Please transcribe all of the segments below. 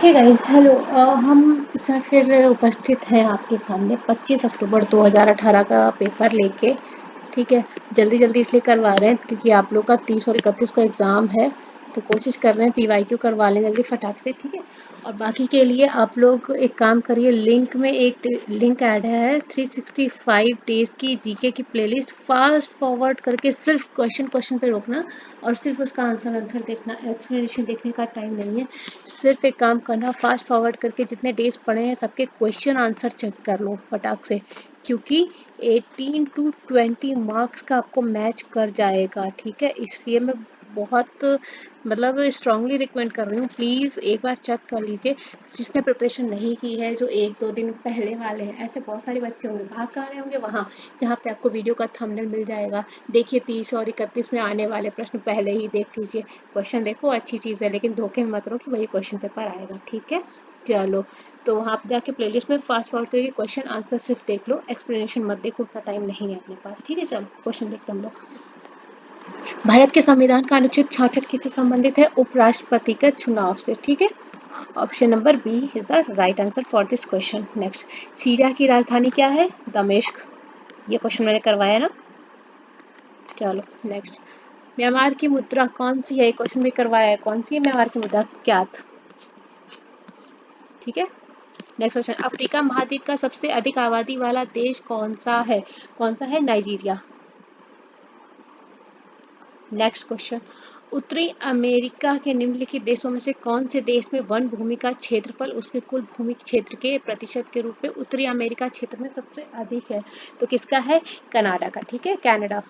हे guys hello. हम sir फिर उपस्थित हैं आपके सामने 25 अक्टूबर 2018 का पेपर लेके। ठीक है, जल्दी जल्दी इसलिए करवा रहे हैं क्योंकि आप लोग का 30 और 31 को एग्ज़ाम है, तो कोशिश कर रहे हैं पीवाईक्यू करवा लें जल्दी फटाक से। ठीक है, और बाकी के लिए आप लोग एक काम करिए, लिंक में एक लिंक ऐड है 365 डेज़ की जीके की प्लेलिस्ट, फास्ट फॉरवर्ड करके सिर्फ क्वेश्चन पे रोकना और सिर्फ उसका आंसर देखना, एक्सप्लेनेशन देखने का टाइम नहीं है। सिर्फ एक काम करना, फास्ट फॉरवर्ड करके जितने डेज पड़े हैं सबके क्वेश्चन आंसर चेक कर लो फटाक से, क्योंकि 18 to 20 मार्क्स का आपको मैच कर जाएगा। ठीक है, इसलिए मैं बहुत मतलब स्ट्रांगली रिकमेंड कर रही हूँ, प्लीज़ एक बार चेक कर लीजिए। जिसने प्रिपरेशन नहीं की है, जो 1-2 दिन पहले वाले हैं, ऐसे बहुत सारे बच्चे होंगे, भाग कर रहे होंगे वहाँ जहाँ पे आपको वीडियो का थंबनेल मिल जाएगा। देखिए 30 और 31 में आने वाले प्रश्न पहले ही देख लीजिए। क्वेश्चन देखो, अच्छी चीज़ है, लेकिन धोखे में मत रहो कि वही क्वेश्चन पेपर आएगा। ठीक है, चलो, तो वहाँ आप जाके प्लेलिस्ट में फास्ट फॉरवर्ड करके क्वेश्चन आंसर सिर्फ देख लो, एक्सप्लेनेशन मत देखो, उतना टाइम नहीं है अपने पास। ठीक है, चलो क्वेश्चन देखते हम लोग। भारत के संविधान का अनुच्छेद 66 किससे संबंधित है? उपराष्ट्रपति के चुनाव से। ठीक है, option number B is the right answer for this question. Next, Syria की राजधानी क्या है? दमिश्क। ये क्वेश्चन मैंने करवाया ना। चलो नेक्स्ट, म्यांमार की मुद्रा कौन सी है? क्वेश्चन भी करवाया है, कौन सी है म्यांमार की मुद्रा? क्यात। ठीक है, नेक्स्ट क्वेश्चन, अफ्रीका महाद्वीप का सबसे अधिक आबादी वाला देश कौन सा है? कौन सा है? नाइजीरिया। नेक्स्ट क्वेश्चन, उत्तरी अमेरिका के निम्नलिखित देशों में से कौन से देश में वन भूमि का क्षेत्रफल उसके कुल भूमि क्षेत्र के प्रतिशत के रूप में उत्तरी अमेरिका क्षेत्र में सबसे अधिक है? तो किसका है? कनाडा का। ठीक है, कनाडा।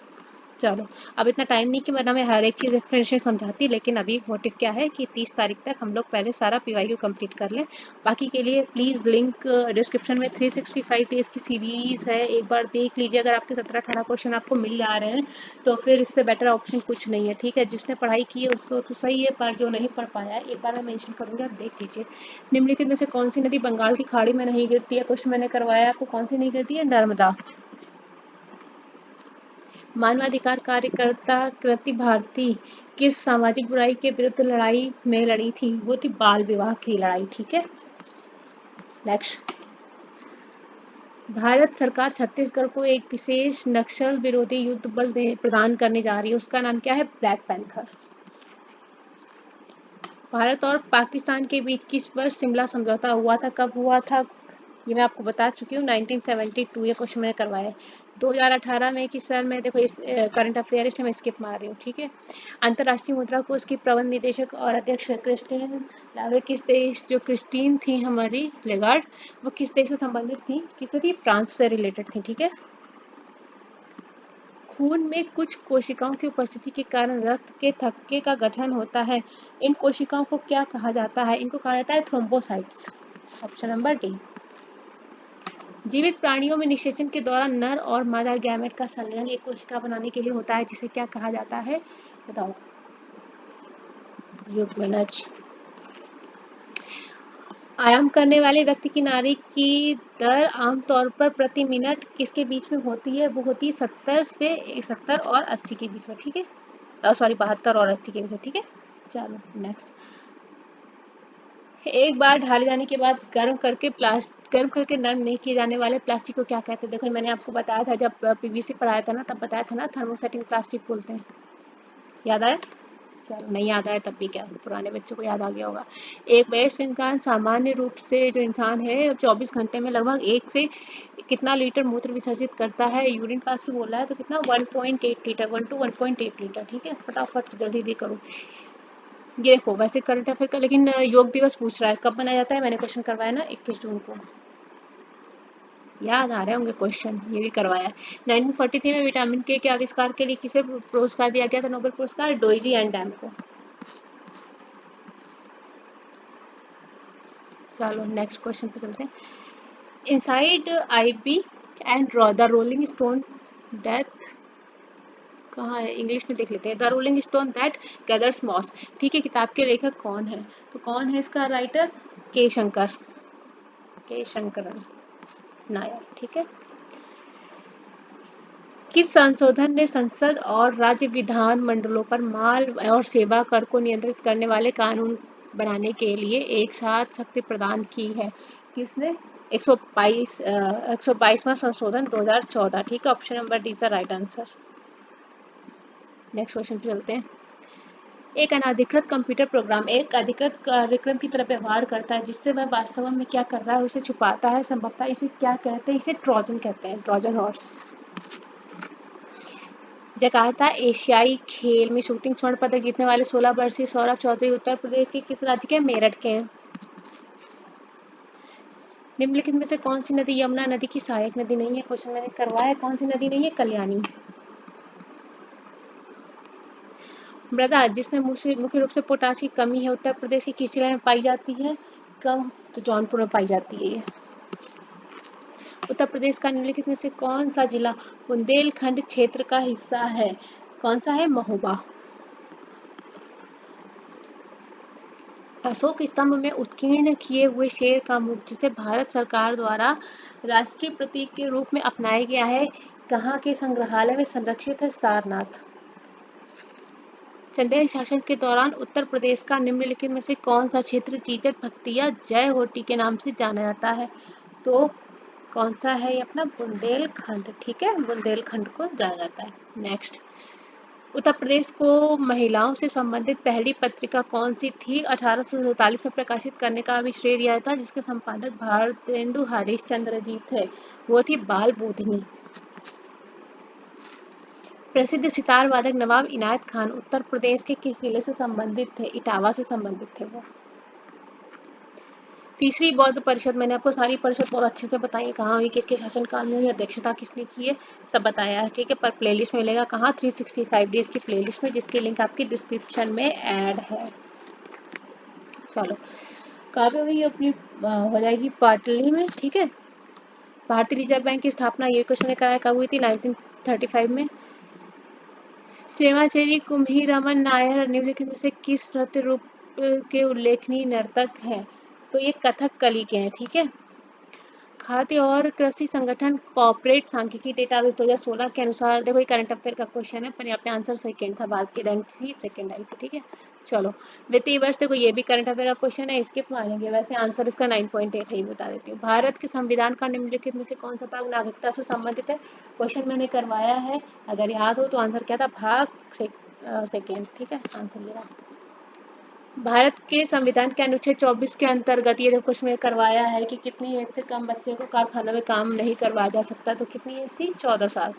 चलो, अब इतना टाइम नहीं कि वरना मैं हर एक चीज़ एक्सप्लेनेशन समझाती, लेकिन अभी मोटिव क्या है कि 30 तारीख तक हम लोग पहले सारा पीवाईक्यू कंप्लीट कर लें। बाकी के लिए प्लीज़ लिंक डिस्क्रिप्शन में 365 डेज की सीरीज़ है, एक बार देख लीजिए। अगर आपके 17-18 क्वेश्चन आपको मिल जा रहे हैं तो फिर इससे बेटर ऑप्शन कुछ नहीं है। ठीक है, जिसने पढ़ाई की है उसको तो सही है, पर जो नहीं पढ़ पाया है, एक बार मैं मेंशन करूँगी, आप देख लीजिए। निम्नलिखित में से कौन सी नदी बंगाल की खाड़ी में नहीं गिरती है? क्वेश्चन मैंने करवाया आपको, कौन सी नहीं गिरती है? नर्मदा। मानवाधिकार कार्यकर्ता कृति भारती किस सामाजिक बुराई के विरुद्ध लड़ाई में लड़ी थी? वो थी बाल विवाह की लड़ाई। ठीक है, नेक्स्ट, भारत सरकार छत्तीसगढ़ को एक विशेष नक्सल विरोधी युद्ध बल प्रदान करने जा रही है, उसका नाम क्या है? Black panther. भारत और पाकिस्तान के बीच किस वर्ष शिमला समझौता हुआ था? कब हुआ था? ये मैं आपको बता चुकी हूँ, 1972। ये क्वेश्चन मैंने करवाया है। 2018 में कि सर मैं देखो इस करंट अफेयर इसलिए मैं स्किप मार रही हूँ। ठीक है, अंतर्राष्ट्रीय मुद्रा कोष की प्रबंध निदेशक और अध्यक्ष क्रिस्टीन लागे किस देश, जो क्रिस्टीन थी हमारी लेगार्ड, वो किस देश से संबंधित थी? किससे थी? फ्रांस से रिलेटेड थी। ठीक है, खून में कुछ कोशिकाओं की उपस्थिति के कारण रक्त के थक्के का गठन होता है, इन कोशिकाओं को क्या कहा जाता है? इनको कहा जाता है थ्रोम्बोसाइट्स। Option number D. जीवित प्राणियों में निषेचन के दौरान नर और मादा गैमेट का संलयन एक कोशिका बनाने के लिए होता है, जिसे क्या कहा जाता है? बताओ। युग्मनज। आराम करने वाले व्यक्ति की नाड़ी की दर आमतौर पर प्रति मिनट किसके बीच में होती है? वो होती है 70 और 80 के बीच में। ठीक है, सॉरी 72 और 80 के बीच में। ठीक है, चलो नेक्स्ट, एक बार ढाले जाने के बाद गर्म करके नरम नहीं किए जाने वाले प्लास्टिक को क्या कहते हैं? देखो मैंने आपको बताया था, जब पीवीसी पढ़ाया था ना, तब बताया था ना, थर्मोसेटिंग प्लास्टिक बोलते हैं। याद आया? चलो, नहीं याद आया तब भी क्या, पुराने बच्चों को याद आ गया होगा। एक वयस्क इंसान सामान्य रूप से जो इंसान है 24 घंटे में लगभग 1 से कितना लीटर मूत्र विसर्जित करता है? यूरिन पास भी बोला है तो कितना? 1.8 लीटर, 1 to 1.8 लीटर। ठीक है, फटाफट जल्दी करो। ये देखो, वैसे करंट अफेयर का, लेकिन योग दिवस पूछ रहा है कब मनाया जाता है? मैंने क्वेश्चन करवाया ना 21 जून को, याद आ रहे होंगे क्वेश्चन, ये भी करवाया। 1943 में विटामिन के आविष्कार के लिए किसे पुरस्कार दिया गया था? नोबेल पुरस्कार डोइजी एंड डैम को। चलो नेक्स्ट क्वेश्चन पे चलते हैं। Inside IB and the rolling stone death कहाँ है? इंग्लिश में देख लेते हैं। The rolling stone that gathers moss. ठीक है, किताब के लेखक कौन है? तो कौन है इसका राइटर? के शंकरन नायर। ठीक है, किस संशोधन ने संसद और राज्य विधान मंडलों पर माल और सेवा कर को नियंत्रित करने वाले कानून बनाने के लिए एक साथ शक्ति प्रदान की है। किसने? 122वां संशोधन 2014। ठीक है, option number D is the right answer. Next question पे चलते हैं। एक अनाधिकृत कंप्यूटर प्रोग्राम एक अधिकृत कार्यक्रम की तरह व्यवहार करता है जिससे वह वास्तव में क्या कर रहा है उसे छुपाता है। संभवतः इसे क्या कहते हैं? इसे ट्रोजन कहते हैं, ट्रोजन हॉर्स। जकार्ता एशियाई खेल में शूटिंग स्वर्ण पदक जीतने वाले 16 वर्षीय सौरभ चौधरी उत्तर प्रदेश के किस राज्य के? मेरठ के हैं। निम्नलिखित में से कौन सी नदी यमुना नदी की सहायक नदी नहीं है? क्वेश्चन मैंने करवाया, कौन सी नदी नहीं है? कल्याणी। मृदा जिसमें मुख्य रूप से पोटाश की कमी है उत्तर प्रदेश की किस जिले में पाई जाती है? कम, तो जौनपुर में पाई जाती है ये। उत्तर प्रदेश का निम्नलिखित में से कौन सा जिला बुंदेलखंड क्षेत्र का हिस्सा है? कौन सा है? महोबा। अशोक स्तंभ में उत्कीर्ण किए हुए शेर का मुख जिसे भारत सरकार द्वारा राष्ट्रीय प्रतीक के रूप में अपनाया गया है, कहाँ के संग्रहालय में संरक्षित है? सारनाथ। चंदेल शासन के दौरान उत्तर प्रदेश का निम्नलिखित में से कौन सा क्षेत्र जीजट भक्ति या जय होटी के नाम से जाना जाता है? तो कौन सा है ये? अपना बुंदेलखंड। ठीक है, बुंदेलखंड को जाना जाता है। नेक्स्ट, उत्तर प्रदेश को महिलाओं से संबंधित पहली पत्रिका कौन सी थी? 1847 में प्रकाशित करने का भी श्रेय दिया था जिसके संपादक भारतेंदु हरिश्चंद्र जी थे। वो थी बाल बोधिनी। प्रसिद्ध सितार वादक नवाब इनायत खान उत्तर प्रदेश के किस जिले से संबंधित थे? इटावा से संबंधित थे वो। तीसरी बौद्ध परिषद, मैंने आपको सारी परिषद बहुत अच्छे से बताई है, कहाँ हुई, किसके शासनकाल में हुई, अध्यक्षता किसने की है, सब बताया है। ठीक है, पर प्लेलिस्ट में मिलेगा कहाँ? 365 डेज की प्लेलिस्ट में, जिसकी लिंक आपकी डिस्क्रिप्शन में ऐड है। चलो, कहाँ पे हुई अपनी हो जाएगी? पाटली में। ठीक है, भारतीय रिजर्व बैंक की स्थापना ये क्वेश्चन ने कराया कब हुई थी? 1935 में। चेमाचेरी कुम्भीरमन नायर निम्नलिखित में से किस नृत्य रूप के उल्लेखनीय नर्तक हैं? तो ये कथकली के हैं। ठीक है, खाद्य और कृषि संगठन कॉर्पोरेट सांख्यिकी डेटाबेस 2016 के अनुसार, देखो ये करंट अफेयर का क्वेश्चन है पर यहाँ पे आंसर सेकंड था, भारत की रैंक थी सेकंड आई थी। ठीक है, चलो वित्तीय वर्ष, देखो ये भी करंट अफेयर का क्वेश्चन है, स्किप मारेंगे, वैसे आंसर इसका 9.8 ही बता देती हूँ। भारत के संविधान का निम्नलिखित में से कौन सा भाग नागरिकता से संबंधित है? क्वेश्चन मैंने करवाया है, अगर याद हो तो आंसर क्या था? भाग सेकेंड। ठीक है, आंसर ये रहा। भारत के संविधान के अनुच्छेद 24 के अंतर्गत ये क्वेश्चन में करवाया है कि कितनी एज से कम बच्चे को कारखानों में काम नहीं करवाया जा सकता, तो कितनी एज थी? 14 साल।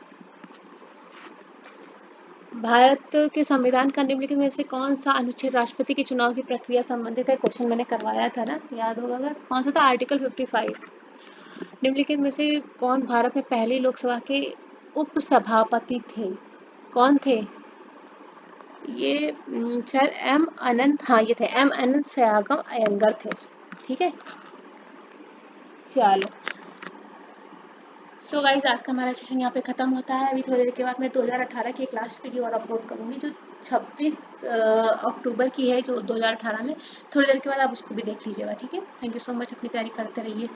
भारत के संविधान का निम्नलिखित में से कौन सा अनुच्छेद राष्ट्रपति के चुनाव की प्रक्रिया संबंधित है? क्वेश्चन मैंने करवाया था ना, याद होगा अगर, कौन सा था? आर्टिकल 55। निम्नलिखित में से कौन भारत में पहली लोकसभा के उपसभापति थे? कौन थे ये? शायद एम अनंत, हाँ ये थे एम अनंत सयागम अयंगर थे। ठीक है, चलो सो गाइस, आज का हमारा सेशन यहाँ पे खत्म होता है। अभी थोड़ी देर के बाद मैं 2018 की एक लास्ट वीडियो और अपलोड करूँगी जो 26 अक्टूबर की है, जो 2018 में। थोड़ी देर के बाद आप उसको भी देख लीजिएगा। ठीक है, थैंक यू सो मच, अपनी तैयारी करते रहिए।